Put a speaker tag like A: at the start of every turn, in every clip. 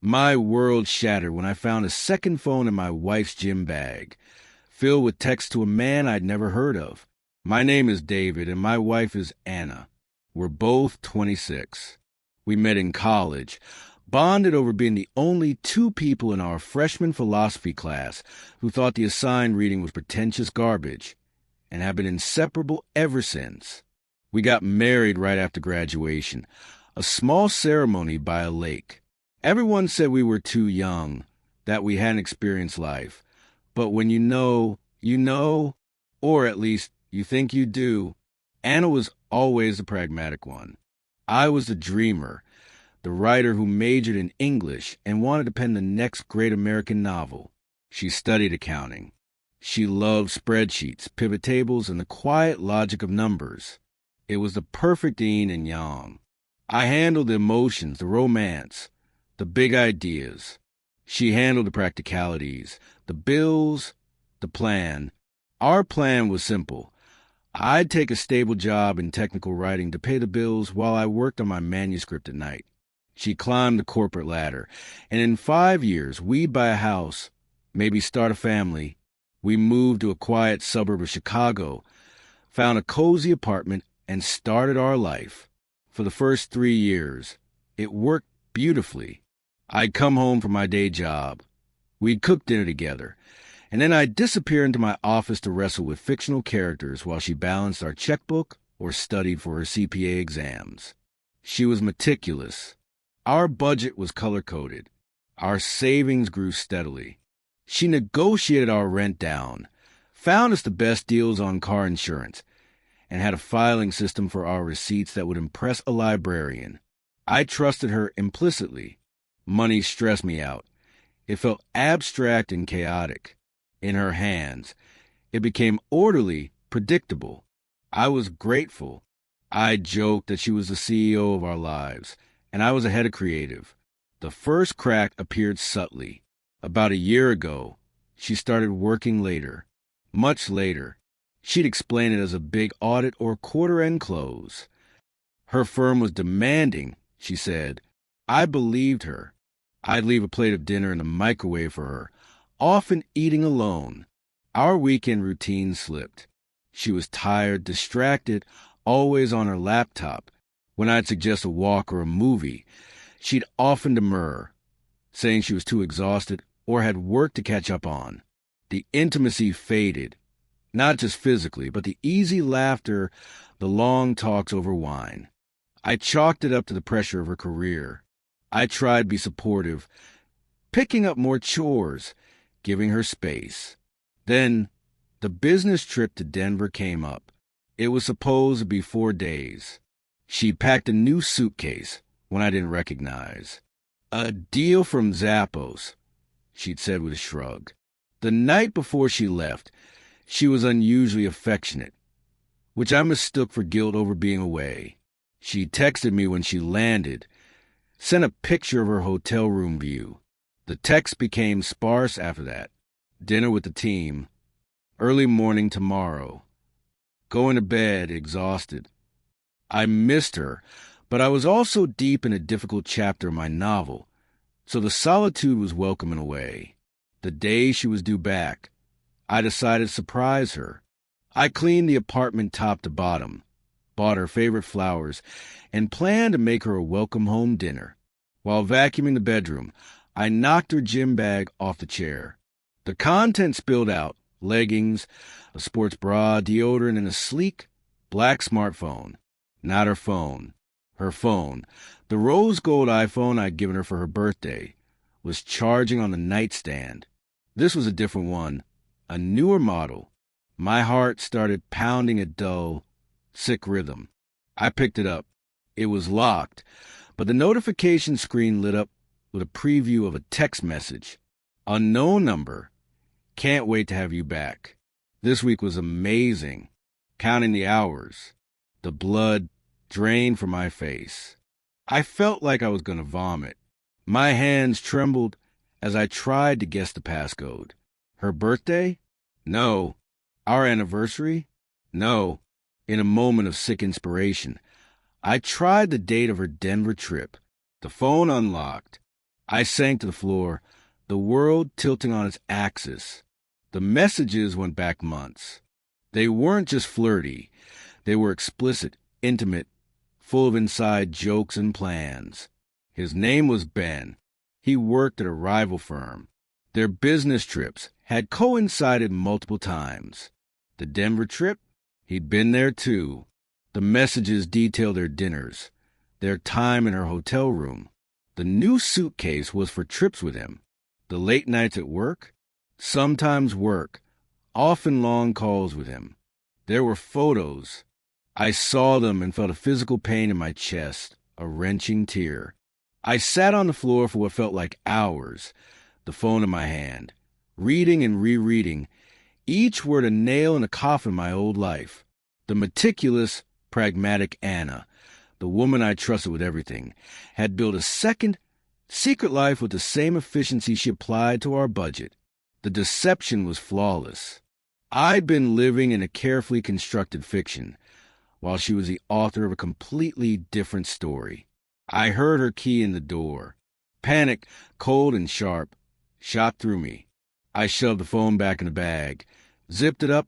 A: My world shattered when I found a second phone in my wife's gym bag, filled with texts to a man I'd never heard of. My name is David, and my wife is Anna. We're both 26. We met in college, bonded over being the only two people in our freshman philosophy class who thought the assigned reading was pretentious garbage, and have been inseparable ever since. We got married right after graduation, a small ceremony by a lake. Everyone said we were too young, that we hadn't experienced life. But when you know, or at least you think you do. Anna was always the pragmatic one. I was the dreamer, the writer who majored in English and wanted to pen the next great American novel. She studied accounting. She loved spreadsheets, pivot tables, and the quiet logic of numbers. It was the perfect yin and yang. I handled the emotions, the romance, the big ideas. She handled the practicalities, the bills, the plan. Our plan was simple. I'd take a stable job in technical writing to pay the bills while I worked on my manuscript at night. She climbed the corporate ladder, and in 5 years, we'd buy a house, maybe start a family. We moved to a quiet suburb of Chicago, found a cozy apartment, and started our life. For the first 3 years, it worked beautifully. I'd come home from my day job. We'd cook dinner together, and then I'd disappear into my office to wrestle with fictional characters while she balanced our checkbook or studied for her CPA exams. She was meticulous. Our budget was color-coded. Our savings grew steadily. She negotiated our rent down, found us the best deals on car insurance, and had a filing system for our receipts that would impress a librarian. I trusted her implicitly. Money stressed me out. It felt abstract and chaotic. In her hands, it became orderly, predictable. I was grateful. I joked that she was the CEO of our lives, and I was a head of creative. The first crack appeared subtly. About a year ago, she started working later, much later. She'd explain it as a big audit or quarter-end close. Her firm was demanding, she said. I believed her. I'd leave a plate of dinner in the microwave for her, often eating alone. Our weekend routine slipped. She was tired, distracted, always on her laptop. When I'd suggest a walk or a movie, she'd often demur, saying she was too exhausted or had work to catch up on. The intimacy faded, not just physically, but the easy laughter, the long talks over wine. I chalked it up to the pressure of her career. I tried to be supportive, picking up more chores, giving her space. Then, the business trip to Denver came up. It was supposed to be 4 days. She packed a new suitcase, one I didn't recognize. A deal from Zappos, she'd said with a shrug. The night before she left, she was unusually affectionate, which I mistook for guilt over being away. She texted me when she landed, sent a picture of her hotel room view. The texts became sparse after that. Dinner with the team. Early morning tomorrow. Going to bed, exhausted. I missed her, but I was also deep in a difficult chapter of my novel, so the solitude was welcome in a way. The day she was due back, I decided to surprise her. I cleaned the apartment top to bottom, bought her favorite flowers, and planned to make her a welcome home dinner. While vacuuming the bedroom, I knocked her gym bag off the chair. The contents spilled out: leggings, a sports bra, deodorant, and a sleek, black smartphone. Not her phone. Her phone, the rose gold iPhone I'd given her for her birthday, was charging on the nightstand. This was a different one, a newer model. My heart started pounding a dull, sick rhythm. I picked it up. It was locked, but the notification screen lit up with a preview of a text message. Unknown number. Can't wait to have you back. This week was amazing. Counting the hours. The blood drained from my face. I felt like I was going to vomit. My hands trembled as I tried to guess the passcode. Her birthday? No. Our anniversary? No. In a moment of sick inspiration, I tried the date of her Denver trip. The phone unlocked. I sank to the floor, the world tilting on its axis. The messages went back months. They weren't just flirty. They were explicit, intimate, full of inside jokes and plans. His name was Ben. He worked at a rival firm. Their business trips had coincided multiple times. The Denver trip? He'd been there too. The messages detailed their dinners, their time in her hotel room. The new suitcase was for trips with him. The late nights at work? Sometimes work, often long calls with him. There were photos. I saw them and felt a physical pain in my chest, a wrenching tear. I sat on the floor for what felt like hours, the phone in my hand, reading and rereading, each word a nail in the coffin of my old life. The meticulous, pragmatic Anna, the woman I trusted with everything, had built a second, secret life with the same efficiency she applied to our budget. The deception was flawless. I'd been living in a carefully constructed fiction, while she was the author of a completely different story. I heard her key in the door. Panic, cold and sharp, shot through me. I shoved the phone back in the bag, zipped it up,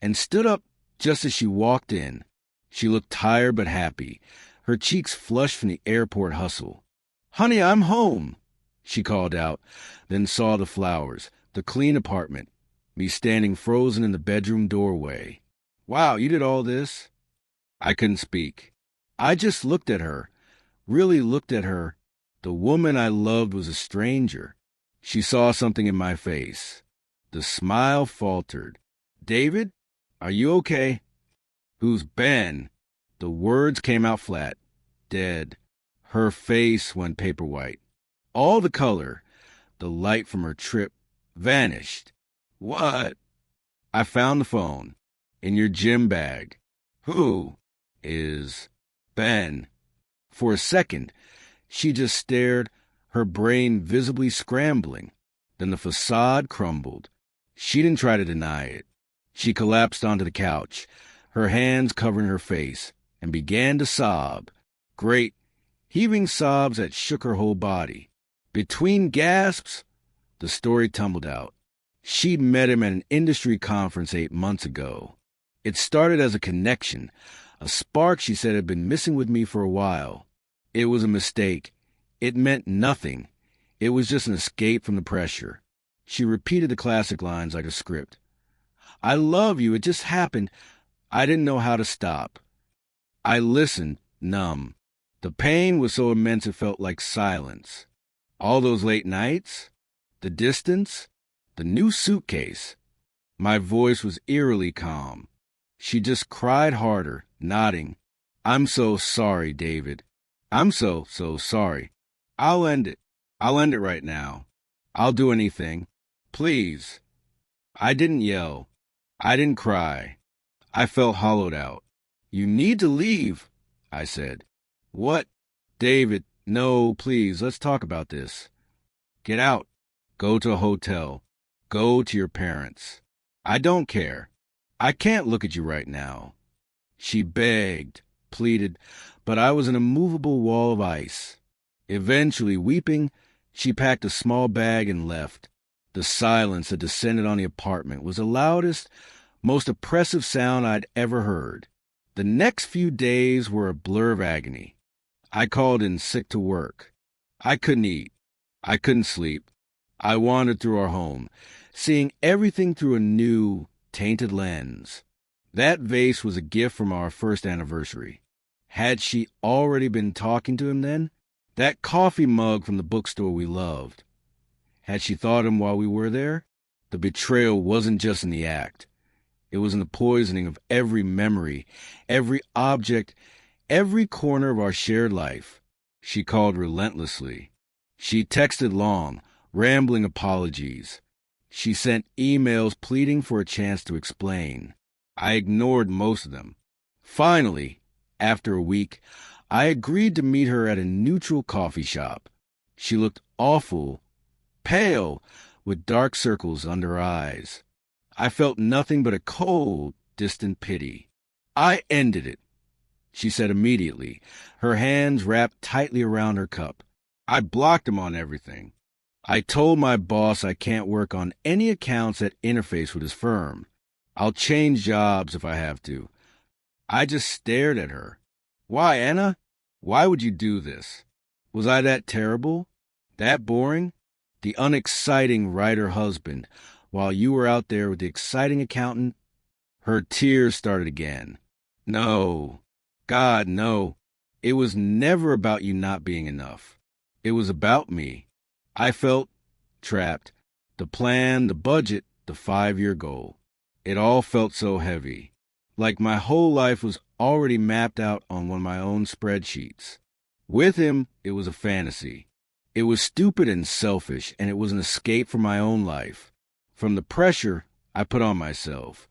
A: and stood up just as she walked in. She looked tired but happy, her cheeks flushed from the airport hustle. "Honey, I'm home," she called out, then saw the flowers, the clean apartment, me standing frozen in the bedroom doorway. "Wow, you did all this?" I couldn't speak. I just looked at her, really looked at her. The woman I loved was a stranger. She saw something in my face. The smile faltered. "David, are you okay?" "Who's Ben?" The words came out flat, dead. Her face went paper white. All the color, the light from her trip, vanished. "What?" "I found the phone. In your gym bag." "Who is Ben?" For a second, she just stared, her brain visibly scrambling. Then the facade crumbled. She didn't try to deny it. She collapsed onto the couch, her hands covering her face, and began to sob. Great, heaving sobs that shook her whole body. Between gasps, the story tumbled out. She'd met him at an industry conference 8 months ago. It started as a connection, a spark she said had been missing with me for a while. It was a mistake. It meant nothing. It was just an escape from the pressure. She repeated the classic lines like a script. "I love you. It just happened." I didn't know how to stop. I listened, numb. The pain was so immense it felt like silence. All those late nights, the distance, the new suitcase. My voice was eerily calm. She just cried harder, nodding. "I'm so sorry, David. I'm so sorry. I'll end it. I'll end it right now. I'll do anything. Please." I didn't yell. I didn't cry. I felt hollowed out. "You need to leave," I said. "What?" "David, no, please, let's talk about this." "Get out. Go to a hotel. Go to your parents." "I don't care. I can't look at you right now." She begged, pleaded, but I was an immovable wall of ice. Eventually, weeping, she packed a small bag and left. The silence that descended on the apartment was the loudest, most oppressive sound I'd ever heard. The next few days were a blur of agony. I called in sick to work. I couldn't eat. I couldn't sleep. I wandered through our home, seeing everything through a new, tainted lens. That vase was a gift from our first anniversary. Had she already been talking to him then? That coffee mug from the bookstore we loved. Had she thought of him while we were there? The betrayal wasn't just in the act. It was in the poisoning of every memory, every object, every corner of our shared life. She called relentlessly. She texted long, rambling apologies. She sent emails pleading for a chance to explain. I ignored most of them. Finally, after a week, I agreed to meet her at a neutral coffee shop. She looked awful, pale, with dark circles under her eyes. I felt nothing but a cold, distant pity. "I ended it," she said immediately, her hands wrapped tightly around her cup. I blocked him on everything. I told my boss I can't work on any accounts that interface with his firm. I'll change jobs if I have to. I just stared at her. Why, Anna? Why would you do this? Was I that terrible? That boring? The unexciting writer husband, while you were out there with the exciting accountant? Her tears started again. No. God, no. It was never about you not being enough. It was about me. I felt trapped. The plan, the budget, the 5-year goal. It all felt so heavy. Like my whole life was already mapped out on one of my own spreadsheets. With him, it was a fantasy. It was stupid and selfish, and it was an escape from my own life. From the pressure I put on myself.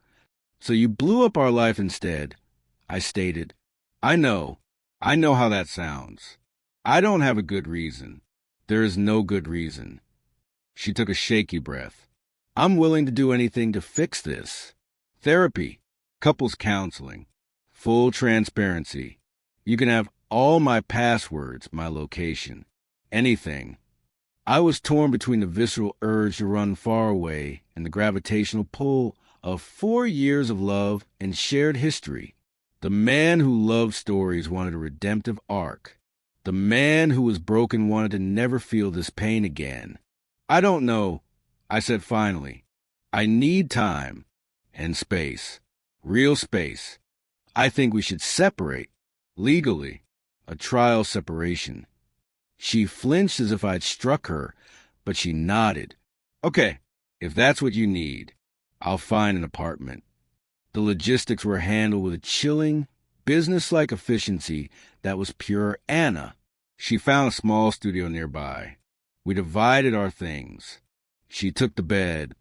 A: So you blew up our life instead, I stated. I know how that sounds. I don't have a good reason. There is no good reason. She took a shaky breath. I'm willing to do anything to fix this. Therapy, couples counseling, full transparency. You can have all my passwords, my location, anything. I was torn between the visceral urge to run far away and the gravitational pull of 4 years of love and shared history. The man who loved stories wanted a redemptive arc. The man who was broken wanted to never feel this pain again. I don't know, I said finally. I need time and space. Real space. I think we should separate. Legally. A trial separation. She flinched as if I'd struck her, but she nodded. Okay, if that's what you need, I'll find an apartment. The logistics were handled with a chilling, business-like efficiency that was pure Anna. She found a small studio nearby. We divided our things. She took the bed.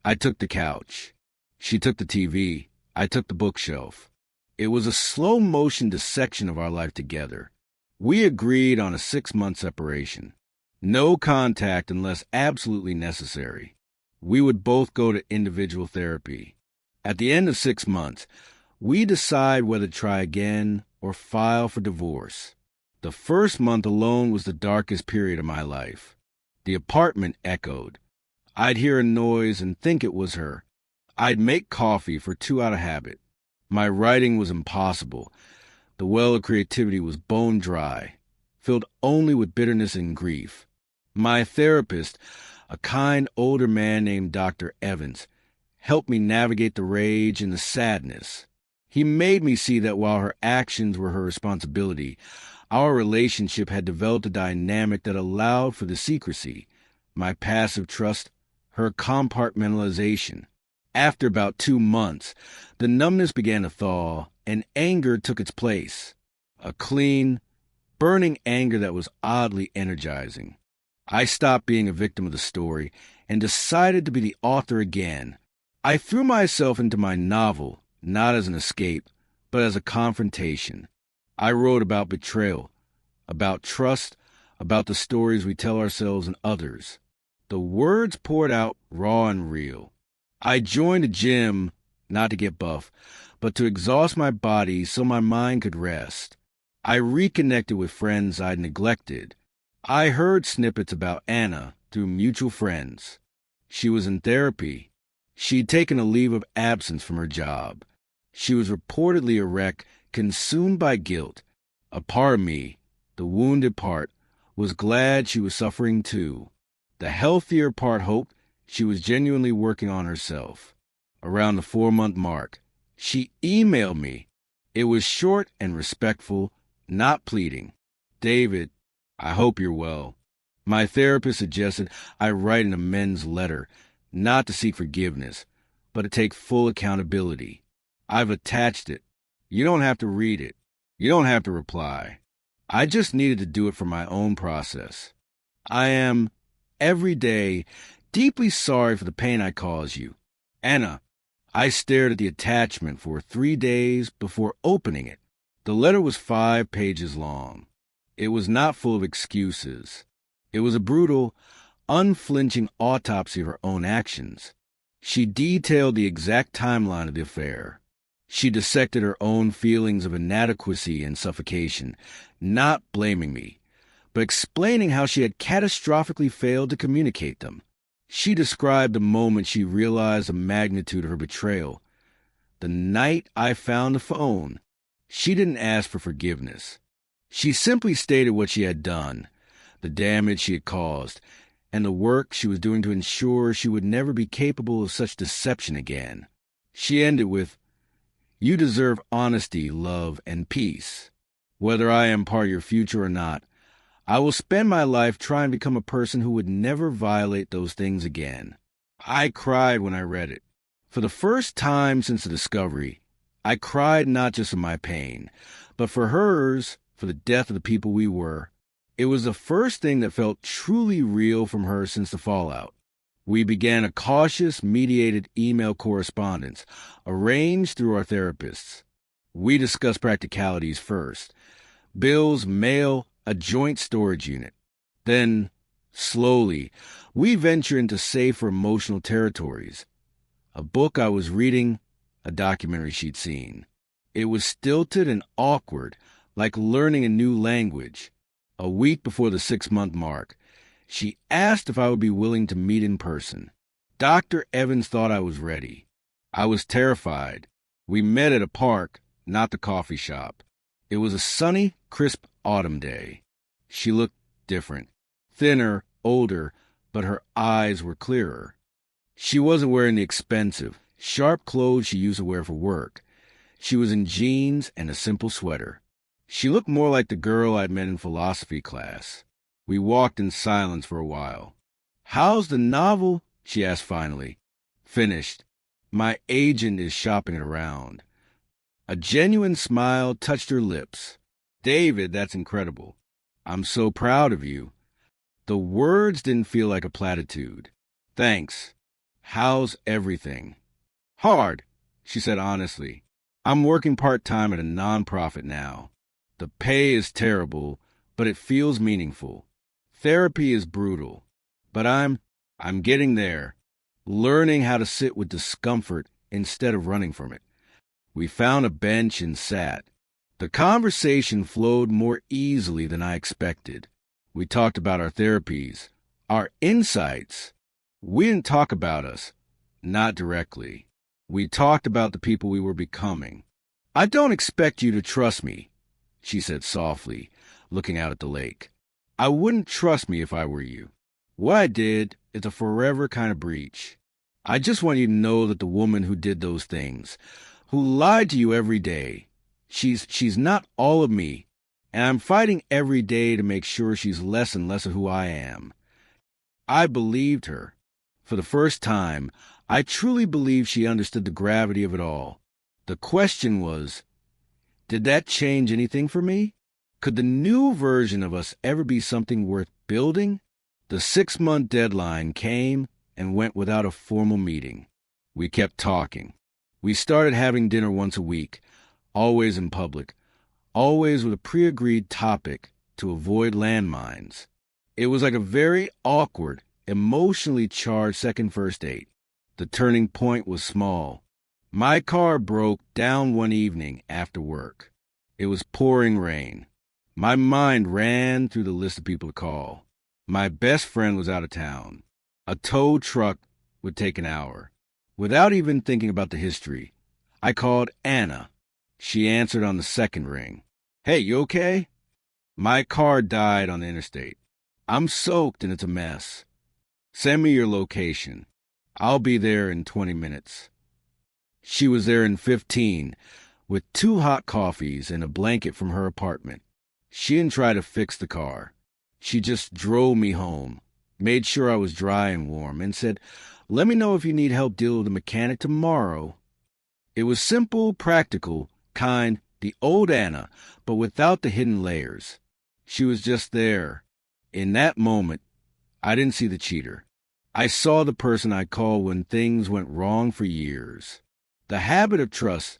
A: I took the couch. She took the TV. I took the bookshelf. It was a slow-motion dissection of our life together. We agreed on a 6-month separation. No contact unless absolutely necessary. We would both go to individual therapy. At the end of 6 months, we decide whether to try again or file for divorce. The first month alone was the darkest period of my life. The apartment echoed. I'd hear a noise and think it was her. I'd make coffee for 2 out of habit. My writing was impossible. The well of creativity was bone dry, filled only with bitterness and grief. My therapist, a kind older man named Dr. Evans, helped me navigate the rage and the sadness. He made me see that while her actions were her responsibility, our relationship had developed a dynamic that allowed for the secrecy, my passive trust, her compartmentalization. After about 2 months, the numbness began to thaw, and anger took its place. A clean, burning anger that was oddly energizing. I stopped being a victim of the story and decided to be the author again. I threw myself into my novel, not as an escape, but as a confrontation. I wrote about betrayal, about trust, about the stories we tell ourselves and others. The words poured out raw and real. I joined a gym, not to get buff, but to exhaust my body so my mind could rest. I reconnected with friends I'd neglected. I heard snippets about Anna through mutual friends. She was in therapy. She'd taken a leave of absence from her job. She was reportedly a wreck, consumed by guilt. A part of me, the wounded part, was glad she was suffering too. The healthier part hoped she was genuinely working on herself. Around the 4-month mark, she emailed me. It was short and respectful, not pleading. David, I hope you're well. My therapist suggested I write an amends letter, not to seek forgiveness, but to take full accountability. I've attached it. You don't have to read it. You don't have to reply. I just needed to do it for my own process. I am, every day, deeply sorry for the pain I caused you. Anna, I stared at the attachment for 3 days before opening it. The letter was 5 pages long. It was not full of excuses. It was a brutal, unflinching autopsy of her own actions. She detailed the exact timeline of the affair. She dissected her own feelings of inadequacy and suffocation, not blaming me, but explaining how she had catastrophically failed to communicate them. She described the moment she realized the magnitude of her betrayal. The night I found the phone, she didn't ask for forgiveness. She simply stated what she had done, the damage she had caused, and the work she was doing to ensure she would never be capable of such deception again. She ended with, "You deserve honesty, love, and peace. Whether I am part of your future or not, I will spend my life trying to become a person who would never violate those things again." I cried when I read it. For the first time since the discovery, I cried not just for my pain, but for hers, for the death of the people we were. It was the first thing that felt truly real from her since the fallout. We began a cautious, mediated email correspondence, arranged through our therapists. We discussed practicalities first. Bills, mail, a joint storage unit. Then, slowly, we ventured into safer emotional territories. A book I was reading, a documentary she'd seen. It was stilted and awkward, like learning a new language. A week before the 6-month mark, she asked if I would be willing to meet in person. Dr. Evans thought I was ready. I was terrified. We met at a park, not the coffee shop. It was a sunny, crisp autumn day. She looked different, thinner, older, but her eyes were clearer. She wasn't wearing the expensive, sharp clothes she used to wear for work. She was in jeans and a simple sweater. She looked more like the girl I'd met in philosophy class. We walked in silence for a while. "How's the novel?" she asked finally. "Finished. My agent is shopping it around." A genuine smile touched her lips. "David, that's incredible. I'm so proud of you." The words didn't feel like a platitude. "Thanks. How's everything?" "Hard," she said honestly. "I'm working part-time at a nonprofit now. The pay is terrible, but it feels meaningful. Therapy is brutal, but I'm getting there, learning how to sit with discomfort instead of running from it." We found a bench and sat. The conversation flowed more easily than I expected. We talked about our therapies, our insights. We didn't talk about us, not directly. We talked about the people we were becoming. "I don't expect you to trust me," she said softly, looking out at the lake. "I wouldn't trust me if I were you. What I did is a forever kind of breach. I just want you to know that the woman who did those things, who lied to you every day, she's not all of me, and I'm fighting every day to make sure she's less and less of who I am." I believed her. For the first time, I truly believed she understood the gravity of it all. The question was, did that change anything for me? Could the new version of us ever be something worth building? The 6-month deadline came and went without a formal meeting. We kept talking. We started having dinner once a week, always in public, always with a pre-agreed topic to avoid landmines. It was like a very awkward, emotionally charged second first date. The turning point was small. My car broke down one evening after work. It was pouring rain. My mind ran through the list of people to call. My best friend was out of town. A tow truck would take an hour. Without even thinking about the history, I called Anna. She answered on the second ring. "Hey, you okay?" "My car died on the interstate. I'm soaked and it's a mess. Send me your location. I'll be there in 20 minutes. She was there in 15, with 2 hot coffees and a blanket from her apartment. She didn't try to fix the car. She just drove me home, made sure I was dry and warm, and said, "Let me know if you need help dealing with the mechanic tomorrow." It was simple, practical, kind, the old Anna, but without the hidden layers. She was just there. In that moment, I didn't see the cheater. I saw the person I called when things went wrong for years. The habit of trust,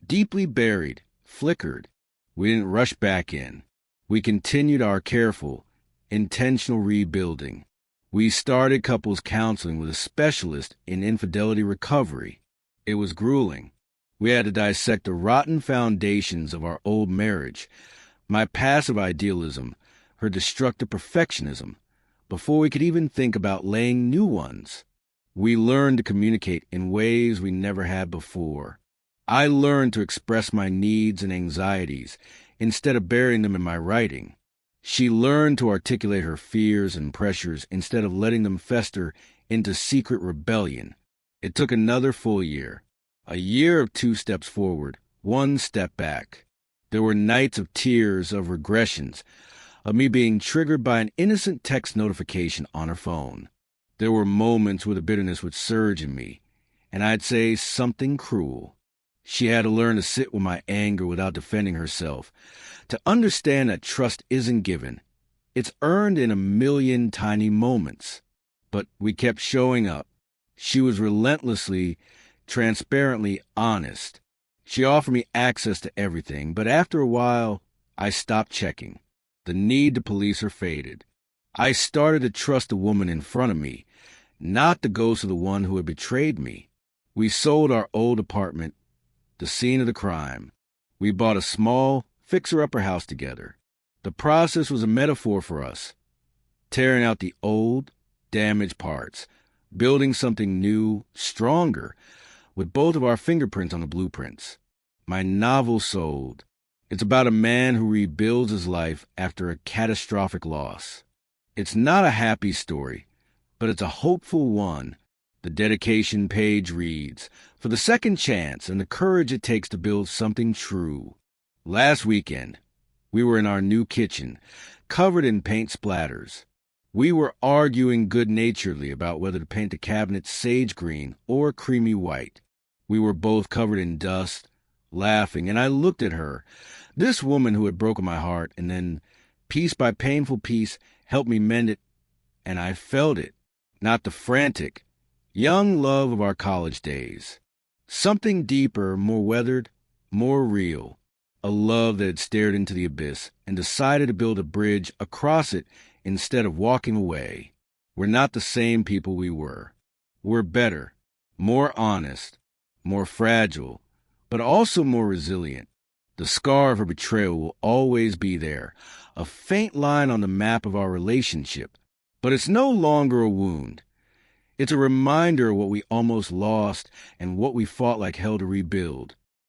A: deeply buried, flickered. We didn't rush back in. We continued our careful, intentional rebuilding. We started couples counseling with a specialist in infidelity recovery. It was grueling. We had to dissect the rotten foundations of our old marriage. My passive idealism, her destructive perfectionism, before we could even think about laying new ones. We learned to communicate in ways we never had before. I learned to express my needs and anxieties instead of burying them in my writing. She learned to articulate her fears and pressures instead of letting them fester into secret rebellion. It took another full year. A year of 2 steps forward, 1 step back. There were nights of tears, of regressions, of me being triggered by an innocent text notification on her phone. There were moments where the bitterness would surge in me, and I'd say something cruel. She had to learn to sit with my anger without defending herself, to understand that trust isn't given. It's earned in a million tiny moments. But we kept showing up. She was relentlessly, transparently honest. She offered me access to everything, but after a while, I stopped checking. The need to police her faded. I started to trust the woman in front of me, not the ghost of the one who had betrayed me. We sold our old apartment, the scene of the crime. We bought a small, fixer-upper house together. The process was a metaphor for us, tearing out the old, damaged parts, building something new, stronger, with both of our fingerprints on the blueprints. My novel sold. It's about a man who rebuilds his life after a catastrophic loss. It's not a happy story, but it's a hopeful one. The dedication page reads, "For the second chance and the courage it takes to build something true." Last weekend, we were in our new kitchen, covered in paint splatters. We were arguing good-naturedly about whether to paint the cabinets sage green or creamy white. We were both covered in dust, laughing, and I looked at her, this woman who had broken my heart, and then, piece by painful piece, helped me mend it, and I felt it, not the frantic, young love of our college days. Something deeper, more weathered, more real. A love that had stared into the abyss and decided to build a bridge across it instead of walking away. We're not the same people we were. We're better, more honest, more fragile, but also more resilient. The scar of her betrayal will always be there, a faint line on the map of our relationship. But it's no longer a wound. It's a reminder of what we almost lost and what we fought like hell to rebuild.